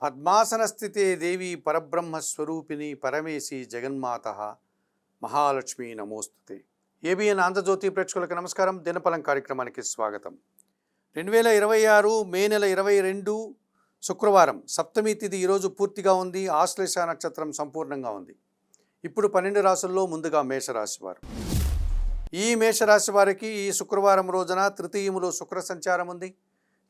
పద్మాసనస్థితే దేవి పరబ్రహ్మస్వరూపిణి పరమేశి జగన్మాత మహాలక్ష్మి నమోస్తుతే. ఏబిఎన్ ఆంధ్రజ్యోతి ప్రేక్షకులకు నమస్కారం. దినఫలం కార్యక్రమానికి స్వాగతం. 2026 మే నెల 22 శుక్రవారం సప్తమి తిథి ఈరోజు పూర్తిగా ఉంది. ఆశ్లేష నక్షత్రం సంపూర్ణంగా ఉంది. ఇప్పుడు 12 రాశుల్లో ముందుగా మేషరాశి వారు. ఈ మేషరాశి వారికి ఈ శుక్రవారం రోజున తృతీయములో శుక్ర సంచారం ఉంది.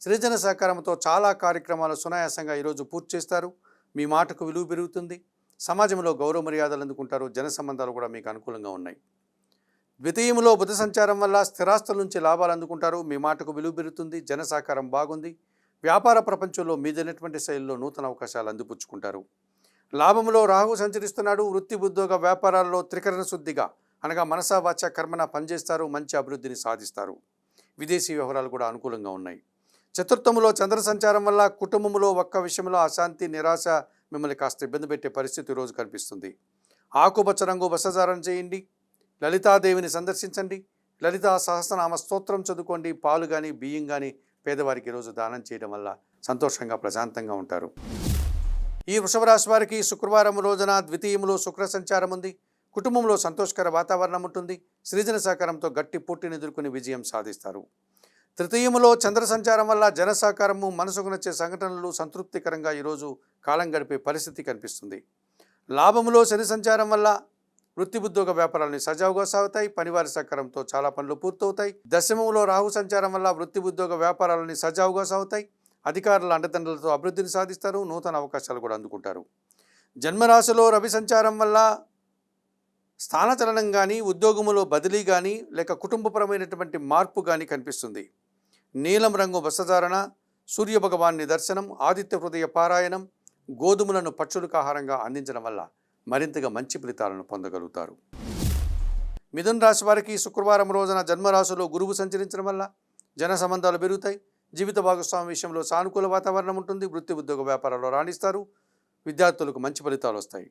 సృజన సహకారంతో చాలా కార్యక్రమాలు సునాయాసంగా ఈరోజు పూర్తి చేస్తారు. మీ మాటకు విలువ పెరుగుతుంది. సమాజంలో గౌరవ మర్యాదలు అందుకుంటారు. జన సంబంధాలు కూడా మీకు అనుకూలంగా ఉన్నాయి. ద్వితీయంలో బుధ సంచారం వల్ల స్థిరాస్తుల నుంచి లాభాలు అందుకుంటారు. మీ మాటకు విలువ పెరుగుతుంది. జన సహకారం బాగుంది. వ్యాపార ప్రపంచంలో మీదైనటువంటి శైలిలో నూతన అవకాశాలు అందిపుచ్చుకుంటారు. లాభంలో రాహు సంచరిస్తున్నాడు. వృత్తి ఉద్యోగ వ్యాపారాల్లో త్రికరణ శుద్ధిగా అనగా మనసా వాచ కర్మన పనిచేస్తారు. మంచి అభివృద్ధిని సాధిస్తారు. విదేశీ వ్యవహారాలు కూడా అనుకూలంగా ఉన్నాయి. చతుర్థములో చంద్ర సంచారం వల్ల కుటుంబంలో ఒక్క విషయంలో అశాంతి నిరాశ మిమ్మల్ని కాస్త ఇబ్బంది పెట్టే పరిస్థితి ఈరోజు కనిపిస్తుంది. ఆకుపచ్చ రంగు వస్త్రధారణ చేయండి. లలితాదేవిని సందర్శించండి. లలితా సహస్రనామ స్తోత్రం చదువుకోండి. పాలు కానీ బియ్యం కానీ పేదవారికి ఈరోజు దానం చేయడం వల్ల సంతోషంగా ప్రశాంతంగా ఉంటారు. ఈ వృషభ రాశి వారికి శుక్రవారం రోజున ద్వితీయంలో శుక్ర సంచారం ఉంది. కుటుంబంలో సంతోషకర వాతావరణం ఉంటుంది. సృజన సహకారంతో గట్టి పోటీని ఎదుర్కొని విజయం సాధిస్తారు. తృతీయములో చంద్ర సంచారం వల్ల జన సహకారము మనసుకు నచ్చే సంఘటనలు సంతృప్తికరంగా ఈరోజు కాలం గడిపే పరిస్థితి కనిపిస్తుంది. లాభములో శని సంచారం వల్ల వృత్తి ఉద్యోగ వ్యాపారాలని సజావుగా సాగుతాయి. పనివారి సహకారంతో చాలా పనులు పూర్తవుతాయి. దశమములో రాహు సంచారం వల్ల వృత్తి ఉద్యోగ వ్యాపారాలని సజావుగా సాగుతాయి. అధికారుల అండదండలతో అభివృద్ధిని సాధిస్తారు. నూతన అవకాశాలు కూడా అందుకుంటారు. జన్మరాశిలో రవి సంచారం వల్ల స్థానచలనం కానీ ఉద్యోగములో బదిలీ కానీ లేక కుటుంబపరమైనటువంటి మార్పు కానీ కనిపిస్తుంది. నీలం రంగు వస్త్రధారణ, సూర్యభగవాన్ని దర్శనం, ఆదిత్య హృదయ పారాయణం, గోధుమలను పక్షులకు ఆహారంగా అందించడం వల్ల మరింతగా మంచి ఫలితాలను పొందగలుగుతారు. మిథున రాశి వారికి శుక్రవారం రోజున జన్మరాశిలో గురువు సంచరించడం వల్ల జన సంబంధాలు పెరుగుతాయి. జీవిత భాగస్వామి విషయంలో సానుకూల వాతావరణం ఉంటుంది. వృత్తి ఉద్యోగ వ్యాపారాల్లో రాణిస్తారు. విద్యార్థులకు మంచి ఫలితాలు వస్తాయి.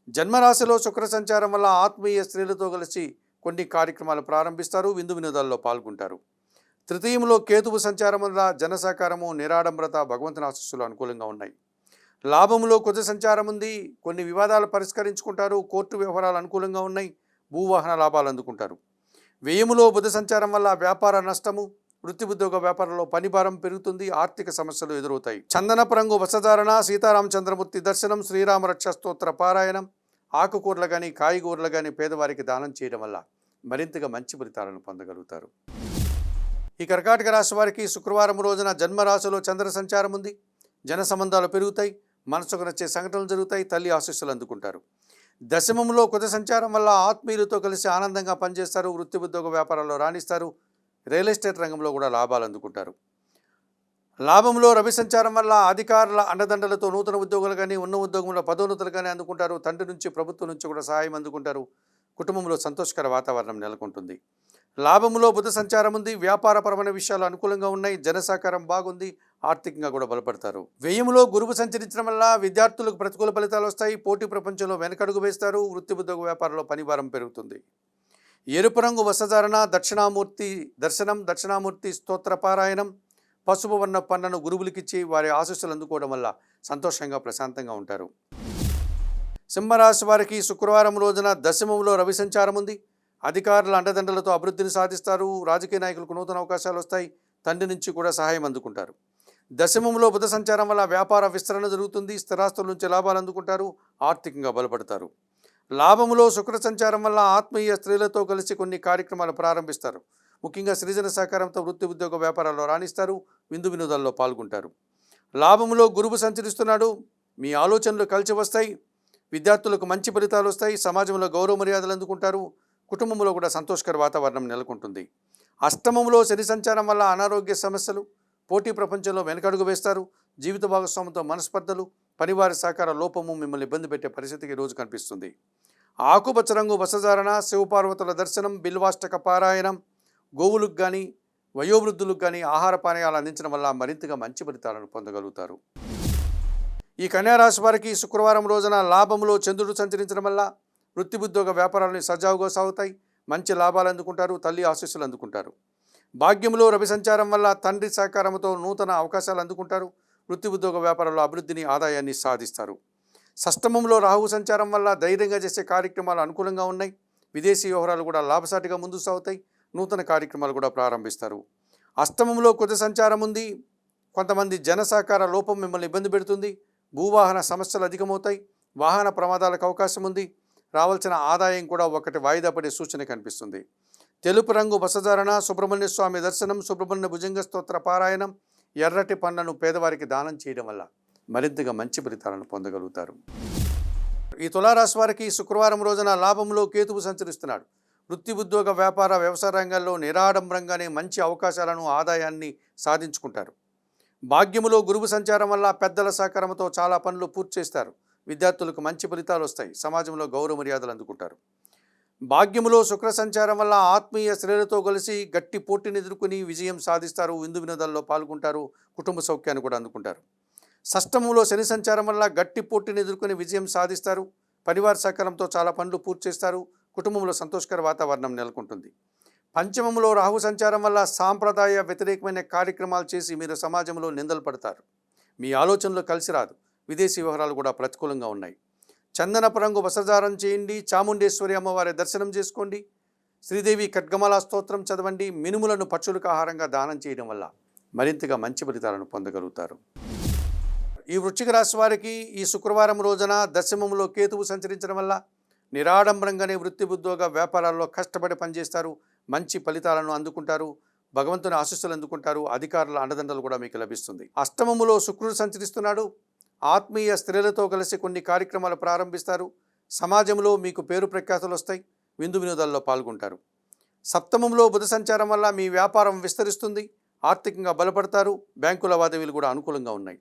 జన్మరాశిలో శుక్ర సంచారం వల్ల ఆత్మీయ స్త్రీలతో కలిసి కొన్ని కార్యక్రమాలు ప్రారంభిస్తారు. విందు వినోదాల్లో పాల్గొంటారు. తృతీయంలో కేతువు సంచారం వల్ల జన సహకారము నిరాడంబరత భగవంతుని ఆశీస్సులు అనుకూలంగా ఉన్నాయి. లాభంలో కుజ సంచారం ఉంది. కొన్ని వివాదాలు పరిష్కరించుకుంటారు. కోర్టు వ్యవహారాలు అనుకూలంగా ఉన్నాయి. భూవాహన లాభాలు అందుకుంటారు. వ్యయములో బుధ సంచారం వల్ల వ్యాపార నష్టము, వృత్తి ఉద్యోగ వ్యాపారంలో పనిభారం పెరుగుతుంది. ఆర్థిక సమస్యలు ఎదురవుతాయి. చందనపు రంగు వస్త్రధారణ, సీతారామచంద్రమూర్తి దర్శనం, శ్రీరామ రక్ష స్తోత్ర పారాయణం, ఆకుకూరలు కానీ కాయగూరలు కానీ పేదవారికి దానం చేయడం వల్ల మరింతగా మంచి ఫలితాలను పొందగలుగుతారు. ఈ కర్కాటక రాశి వారికి శుక్రవారం రోజున జన్మరాశిలో చంద్ర సంచారం ఉంది. జన సంబంధాలు పెరుగుతాయి. మనసుకు నచ్చే సంఘటనలు జరుగుతాయి. తల్లి ఆశీస్సులు అందుకుంటారు. దశమంలో కుజ సంచారం వల్ల ఆత్మీయులతో కలిసి ఆనందంగా పనిచేస్తారు. వృత్తి ఉద్యోగ వ్యాపారాల్లో రాణిస్తారు. రియల్ ఎస్టేట్ రంగంలో కూడా లాభాలు అందుకుంటారు. లాభంలో రవి సంచారం వల్ల అధికారుల అండదండలతో నూతన ఉద్యోగులు కానీ ఉన్న ఉద్యోగంలో పదోన్నతులు కానీ అందుకుంటారు. తండ్రి నుంచి ప్రభుత్వం నుంచి కూడా సహాయం అందుకుంటారు. కుటుంబంలో సంతోషకర వాతావరణం నెలకొంటుంది. లాభంలో బుధ సంచారం ఉంది. వ్యాపారపరమైన విషయాలు అనుకూలంగా ఉన్నాయి. జన సహకారం బాగుంది. ఆర్థికంగా కూడా బలపడతారు. వ్యయములో గురువు సంచరించడం వల్ల విద్యార్థులకు ప్రతికూల ఫలితాలు వస్తాయి. పోటీ ప్రపంచంలో వెనకడుగు వేస్తారు. వృత్తి ఉద్యోగ వ్యాపారంలో పనిభారం పెరుగుతుంది. ఎరుపు రంగు వస్త్రధారణ, దక్షిణామూర్తి దర్శనం, దక్షిణామూర్తి స్తోత్ర పారాయణం, పసుపు వర్ణ పన్నను గురువులకిచ్చి వారి ఆశీస్సులు అందుకోవడం వల్ల సంతోషంగా ప్రశాంతంగా ఉంటారు. సింహరాశి వారికి శుక్రవారం రోజున దశమంలో రవి సంచారం ఉంది. అధికారుల అండదండలతో అభివృద్ధిని సాధిస్తారు. రాజకీయ నాయకులకు నూతన అవకాశాలు వస్తాయి. తండ్రి నుంచి కూడా సహాయం అందుకుంటారు. దశమంలో బుధ సంచారం వల్ల వ్యాపార విస్తరణ జరుగుతుంది. స్థిరాస్తుల నుంచి లాభాలు అందుకుంటారు. ఆర్థికంగా బలపడతారు. లాభములో శుక్ర సంచారం వల్ల ఆత్మీయ స్త్రీలతో కలిసి కొన్ని కార్యక్రమాలు ప్రారంభిస్తారు. ముఖ్యంగా సృజన సహకారంతో వృత్తి ఉద్యోగ వ్యాపారాల్లో రాణిస్తారు. విందు వినోదాల్లో పాల్గొంటారు. లాభములో గురువు సంచరిస్తున్నాడు. మీ ఆలోచనలు కలిసి వస్తాయి. విద్యార్థులకు మంచి ఫలితాలు వస్తాయి. సమాజంలో గౌరవ మర్యాదలు అందుకుంటారు. కుటుంబంలో కూడా సంతోషకర వాతావరణం నెలకొంటుంది. అష్టమంలో శని సంచారం వల్ల అనారోగ్య సమస్యలు, పోటీ ప్రపంచంలో వెనకడుగు వేస్తారు. జీవిత భాగస్వామితో మనస్పర్ధలు, పనివారి సహకార లోపము మిమ్మల్ని ఇబ్బంది పెట్టే పరిస్థితికి రోజు కనిపిస్తుంది. ఆకుపచ్చ రంగు వస్త్రధారణ, శివపార్వతుల దర్శనం, బిల్వాష్టక పారాయణం, గోవులకు కానీ వయోవృద్ధులకు కానీ ఆహార పానీయాలు అందించడం వల్ల మరింతగా మంచి ఫలితాలను పొందగలుగుతారు. ఈ కన్యారాశి వారికి శుక్రవారం రోజున లాభంలో చంద్రుడు సంచరించడం వల్ల వృత్తి ఉద్యోగ వ్యాపారాలను సజావుగా సాగుతాయి. మంచి లాభాలు అందుకుంటారు. తల్లి ఆశీస్సులు అందుకుంటారు. భాగ్యంలో రవి సంచారం వల్ల తండ్రి సహకారంతో నూతన అవకాశాలు అందుకుంటారు. వృత్తి ఉద్యోగ వ్యాపారాల్లో అభివృద్ధిని ఆదాయాన్ని సాధిస్తారు. షష్టమంలో రాహు సంచారం వల్ల ధైర్యంగా చేసే కార్యక్రమాలు అనుకూలంగా ఉన్నాయి. విదేశీ వ్యవహారాలు కూడా లాభసాటిగా ముందుకు సాగుతాయి. నూతన కార్యక్రమాలు కూడా ప్రారంభిస్తారు. అష్టమంలో కుజ సంచారం ఉంది. కొంతమంది జన సహకార లోపం మిమ్మల్ని ఇబ్బంది పెడుతుంది. భూవాహన సమస్యలు అధికమవుతాయి. వాహన ప్రమాదాలకు అవకాశం ఉంది. రావాల్సిన ఆదాయం కూడా ఒకటి వాయిదా పడే సూచన కనిపిస్తుంది. తెలుపు రంగు వస్త్రధారణ, సుబ్రహ్మణ్య స్వామి దర్శనం, సుబ్రహ్మణ్య భుజంగ స్తోత్ర పారాయణం, ఎర్రటి పండ్లను పేదవారికి దానం చేయడం వల్ల మరింతగా మంచి ఫలితాలను పొందగలుగుతారు. ఈ తులారాశి వారికి శుక్రవారం రోజున లాభంలో కేతువు సంచరిస్తున్నాడు. వృత్తి ఉద్యోగ వ్యాపార వ్యవసాయ రంగాల్లో నిరాడంబరంగానే మంచి అవకాశాలను ఆదాయాన్ని సాధించుకుంటారు. భాగ్యములో గురువు సంచారం వల్ల పెద్దల సహకారంతో చాలా పనులు పూర్తి చేస్తారు. విద్యార్థులకు మంచి ఫలితాలు వస్తాయి. సమాజంలో గౌరవ మర్యాదలు అందుకుంటారు. భాగ్యములో శుక్ర సంచారం వల్ల ఆత్మీయ శ్రేణులతో కలిసి గట్టి పోటీని ఎదుర్కొని విజయం సాధిస్తారు. విందు వినోదాల్లో పాల్గొంటారు. కుటుంబ సౌఖ్యాన్ని కూడా అందుకుంటారు. షష్టమంలో శని సంచారం వల్ల గట్టి పోటీని ఎదుర్కొని విజయం సాధిస్తారు. పరివార సహకారంతో చాలా పనులు పూర్తి చేస్తారు. కుటుంబంలో సంతోషకర వాతావరణం నెలకొంటుంది. పంచమంలో రాహు సంచారం వల్ల సాంప్రదాయ వ్యతిరేకమైన కార్యక్రమాలు చేసి మీరు సమాజంలో నిందలు పడతారు. మీ ఆలోచనలు కలిసి రాదు. విదేశీ వ్యవహారాలు కూడా ప్రతికూలంగా ఉన్నాయి. చందనపు రంగు వస్త్రధారణ చేయండి. చాముండేశ్వరి అమ్మవారి దర్శనం చేసుకోండి. శ్రీదేవి ఖడ్గమాల స్తోత్రం చదవండి. మినుములను పక్షులకు ఆహారంగా దానం చేయడం వల్ల మరింతగా మంచి ఫలితాలను పొందగలుగుతారు. ఈ వృశ్చిక రాశి వారికి ఈ శుక్రవారం రోజున దశమంలో కేతువు సంచరించడం వల్ల నిరాడంబరంగానే వృత్తి ఉద్యోగ వ్యాపారాల్లో కష్టపడి పనిచేస్తారు. మంచి ఫలితాలను అందుకుంటారు. భగవంతుని ఆశీస్సులు అందుకుంటారు. అధికారుల అండదండలు కూడా మీకు లభిస్తుంది. అష్టమములో శుక్రుడు సంచరిస్తున్నాడు. ఆత్మీయ స్త్రీలతో కలిసి కొన్ని కార్యక్రమాలు ప్రారంభిస్తారు. సమాజంలో మీకు పేరు ప్రఖ్యాతులు వస్తాయి. విందు వినోదాల్లో పాల్గొంటారు. సప్తమంలో బుధ సంచారం వల్ల మీ వ్యాపారం విస్తరిస్తుంది. ఆర్థికంగా బలపడతారు. బ్యాంకు లావాదేవీలు కూడా అనుకూలంగా ఉన్నాయి.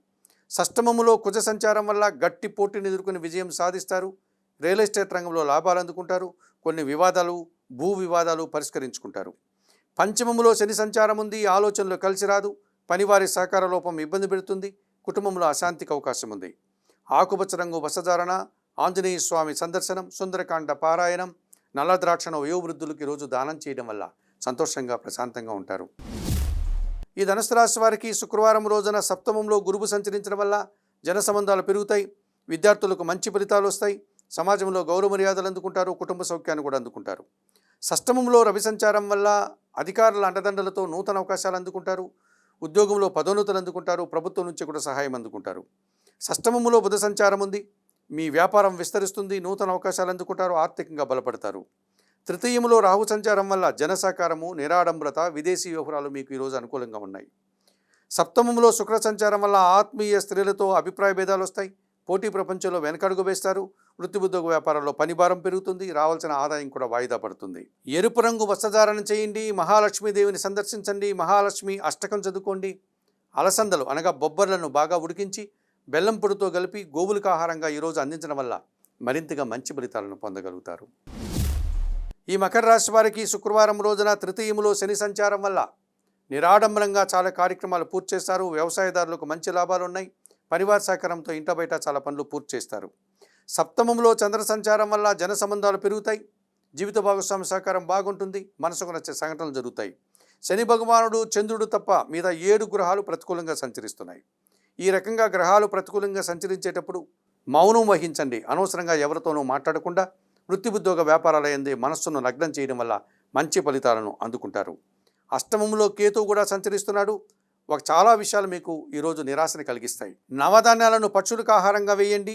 షష్టమములో కుజ సంచారం వల్ల గట్టి పోటీని ఎదుర్కొని విజయం సాధిస్తారు. రియల్ ఎస్టేట్ రంగంలో లాభాలు అందుకుంటారు. కొన్ని వివాదాలు, భూ వివాదాలు పరిష్కరించుకుంటారు. పంచమములో శని సంచారం ఉంది. ఆలోచనలు కలిసి రాదు. పనివారి సహకార లోపం ఇబ్బంది పెడుతుంది. కుటుంబంలో అశాంతికి అవకాశం ఉంది. ఆకుపచ్చ రంగు వస్త్రధారణ, ఆంజనేయ స్వామి సందర్శనం, సుందరకాండ పారాయణం, నల్ల ద్రాక్షను వయోవృద్ధులకు ఈరోజు దానం చేయడం వల్ల సంతోషంగా ప్రశాంతంగా ఉంటారు. ఈ ధనుసు రాశి వారికి శుక్రవారం రోజున సప్తమంలో గురువు సంచరించడం వల్ల జన సంబంధాలు పెరుగుతాయి. విద్యార్థులకు మంచి ఫలితాలు వస్తాయి. సమాజంలో గౌరవ మర్యాదలు అందుకుంటారు. కుటుంబ సౌఖ్యాన్ని కూడా అందుకుంటారు. షష్టమంలో రవి సంచారం వల్ల అధికారుల అండదండలతో నూతన అవకాశాలు అందుకుంటారు. ఉద్యోగంలో పదోన్నతులు అందుకుంటారు. ప్రభుత్వం నుంచి కూడా సహాయం అందుకుంటారు. షష్టమములో బుధ సంచారం ఉంది. మీ వ్యాపారం విస్తరిస్తుంది. నూతన అవకాశాలు అందుకుంటారు. ఆర్థికంగా బలపడతారు. తృతీయములో రాహు సంచారం వల్ల జన సహకారము, నిరాడంబరత, విదేశీ వ్యవహారాలు మీకు ఈరోజు అనుకూలంగా ఉన్నాయి. సప్తమంలో శుక్ర సంచారం వల్ల ఆత్మీయ స్త్రీలతో అభిప్రాయ భేదాలు వస్తాయి. పోటీ ప్రపంచంలో వెనకడుగు వేస్తారు. వృత్తి ఉద్యోగ వ్యాపారాల్లో పనిభారం పెరుగుతుంది. రావాల్సిన ఆదాయం కూడా వాయిదా పడుతుంది. ఎరుపు రంగు వస్త్రధారణ చేయండి. మహాలక్ష్మీదేవిని సందర్శించండి. మహాలక్ష్మి అష్టకం చదువుకోండి. అలసందలు అనగా బొబ్బర్లను బాగా ఉడికించి బెల్లం పొడితో కలిపి గోవులకు ఆహారంగా ఈరోజు అందించడం వల్ల మరింతగా మంచి ఫలితాలను పొందగలుగుతారు. ఈ మకర రాశి వారికి శుక్రవారం రోజున తృతీయములో శని సంచారం వల్ల నిరాడంబరంగా చాలా కార్యక్రమాలు పూర్తి చేస్తారు. వ్యవసాయదారులకు మంచి లాభాలు ఉన్నాయి. పరివార సహకారంతో ఇంట బయట చాలా పనులు పూర్తి చేస్తారు. సప్తమంలో చంద్ర సంచారం వల్ల జన సంబంధాలు పెరుగుతాయి. జీవిత భాగస్వామి సహకారం బాగుంటుంది. మనసుకు నచ్చే సంఘటనలు జరుగుతాయి. శని భగవానుడు, చంద్రుడు తప్ప మిగతా 7 గ్రహాలు ప్రతికూలంగా సంచరిస్తున్నాయి. ఈ రకంగా గ్రహాలు ప్రతికూలంగా సంచరించేటప్పుడు మౌనం వహించండి. అనవసరంగా ఎవరితోనూ మాట్లాడకుండా వృత్తి ఉద్యోగ వ్యాపారాల యందే మనస్సును లగ్నం చేయడం వల్ల మంచి ఫలితాలను అందుకుంటారు. అష్టమంలో కేతువు కూడా సంచరిస్తున్నాడు. చాలా విషయాలు మీకు ఈరోజు నిరాశని కలిగిస్తాయి. నవధాన్యాలను పక్షులకు ఆహారంగా వేయండి.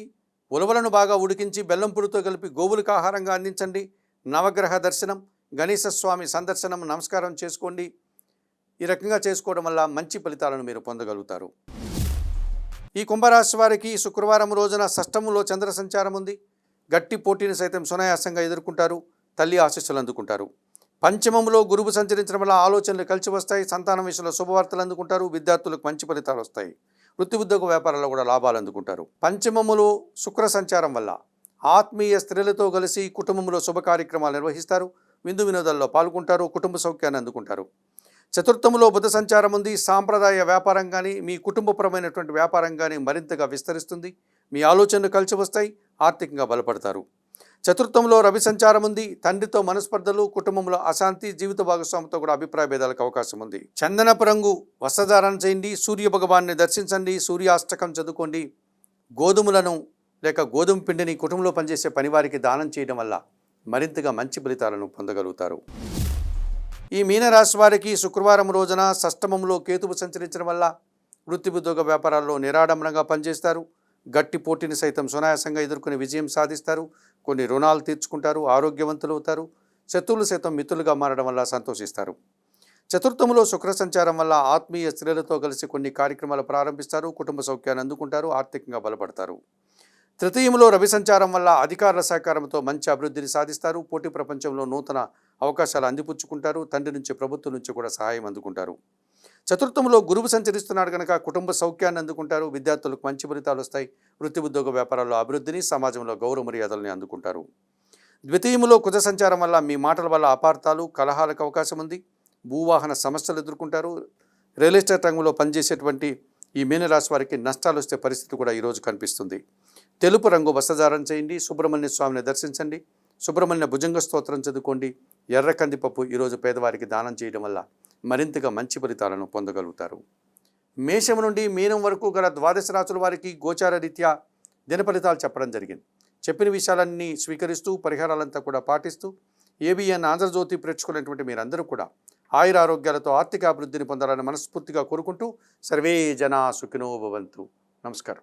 ఉలవలను బాగా ఉడికించి బెల్లం పొడితో కలిపి గోవులకు ఆహారంగా అందించండి. నవగ్రహ దర్శనం, గణేశ స్వామి సందర్శనం, నమస్కారం చేసుకోండి. ఈ రకంగా చేసుకోవడం వల్ల మంచి ఫలితాలను మీరు పొందగలుగుతారు. ఈ కుంభరాశి వారికి శుక్రవారం రోజున షష్టమంలో చంద్ర సంచారం ఉంది. గట్టి పోటీని సైతం సునాయాసంగా ఎదుర్కొంటారు. తల్లి ఆశీస్సులు అందుకుంటారు. పంచమంలో గురువు సంచరించడం వల్ల ఆలోచనలు కలిసి వస్తాయి. సంతానం విషయంలో శుభవార్తలు అందుకుంటారు. విద్యార్థులకు మంచి ఫలితాలు వస్తాయి. వృత్తి ఉద్యోగ వ్యాపారాల్లో కూడా లాభాలు అందుకుంటారు. పంచమములో శుక్ర సంచారం వల్ల ఆత్మీయ స్త్రీలతో కలిసి కుటుంబంలో శుభ కార్యక్రమాలు నిర్వహిస్తారు. విందు వినోదాల్లో పాల్గొంటారు. కుటుంబ సౌఖ్యాన్ని అందుకుంటారు. చతుర్థములో బుధ సంచారం ఉంది. సాంప్రదాయ వ్యాపారం కానీ మీ కుటుంబపరమైనటువంటి వ్యాపారం కానీ మరింతగా విస్తరిస్తుంది. మీ ఆలోచనలు కలిసి వస్తాయి. ఆర్థికంగా బలపడతారు. చతుర్థంలో రవి సంచారం ఉంది. తండ్రితో మనస్పర్ధలు, కుటుంబంలో అశాంతి, జీవిత భాగస్వామితో కూడా అభిప్రాయ భేదాలకు అవకాశం ఉంది. చందనపు రంగు వస్త్రధారణ చేయండి. సూర్య భగవాన్ని దర్శించండి. సూర్యాష్టకం చదువుకోండి. గోధుమలను లేక గోధుమ పిండిని కుటుంబంలో పనిచేసే పనివారికి దానం చేయడం వల్ల మరింతగా మంచి ఫలితాలను పొందగలుగుతారు. ఈ మీనరాశి వారికి శుక్రవారం రోజున షష్టమంలో కేతువు సంచరించడం వల్ల వృత్తి ఉద్యోగ వ్యాపారాల్లో నిరాడంబరంగా పనిచేస్తారు. గట్టి పోటీని సైతం సునాయాసంగా ఎదుర్కొని విజయం సాధిస్తారు. కొన్ని రుణాలు తీర్చుకుంటారు. ఆరోగ్యవంతులు అవుతారు. శత్రువులు సైతం మిత్రులుగా మారడం వల్ల సంతోషిస్తారు. చతుర్థంలో శుక్ర సంచారం వల్ల ఆత్మీయ స్త్రీలతో కలిసి కొన్ని కార్యక్రమాలు ప్రారంభిస్తారు. కుటుంబ సౌఖ్యాన్ని అందుకుంటారు. ఆర్థికంగా బలపడతారు. తృతీయంలో రవి సంచారం వల్ల అధికారుల సహకారంతో మంచి అభివృద్ధిని సాధిస్తారు. పోటీ ప్రపంచంలో నూతన అవకాశాలు అందిపుచ్చుకుంటారు. తండ్రి నుంచి, ప్రభుత్వం నుంచి కూడా సహాయం అందుకుంటారు. చతుర్థంలో గురువు సంచరిస్తున్నాడు కనుక కుటుంబ సౌఖ్యాన్ని అందుకుంటారు. విద్యార్థులకు మంచి ఫలితాలు వస్తాయి. వృత్తి ఉద్యోగ వ్యాపారాల్లో అభివృద్ధిని, సమాజంలో గౌరవ మర్యాదలని అందుకుంటారు. ద్వితీయంలో కుజ సంచారం వల్ల మీ మాటల వల్ల అపార్థాలు, కలహాలకు అవకాశం ఉంది. భూవాహన సమస్యలు ఎదుర్కొంటారు. రియల్ ఎస్టేట్ రంగంలో పనిచేసేటువంటి ఈ మీనరాశి వారికి నష్టాలు వస్తే పరిస్థితి కూడా ఈరోజు కనిపిస్తుంది. తెలుపు రంగు వస్త్రధారణ చేయండి. సుబ్రహ్మణ్య స్వామిని దర్శించండి. సుబ్రహ్మణ్య భుజంగ స్తోత్రం చదువుకోండి. ఎర్ర కందిపప్పు ఈరోజు పేదవారికి దానం చేయడం వల్ల మరింతగా మంచి ఫలితాలను పొందగలుగుతారు. మేషం నుండి మీనం వరకు గల ద్వాదశ రాశుల వారికి గోచార రీత్యా దిన ఫలితాలు చెప్పడం జరిగింది. చెప్పిన విషయాలన్నీ స్వీకరిస్తూ పరిహారాలంతా కూడా పాటిస్తూ ఏబిఎన్ ఆంధ్రజ్యోతి ప్రేక్షకులైనటువంటి మీరందరూ కూడా ఆయుర ఆరోగ్యాలతో ఆర్థిక అభివృద్ధిని పొందాలని మనస్ఫూర్తిగా కోరుకుంటూ సర్వే జనా సుఖినో భవంతు. నమస్కారం.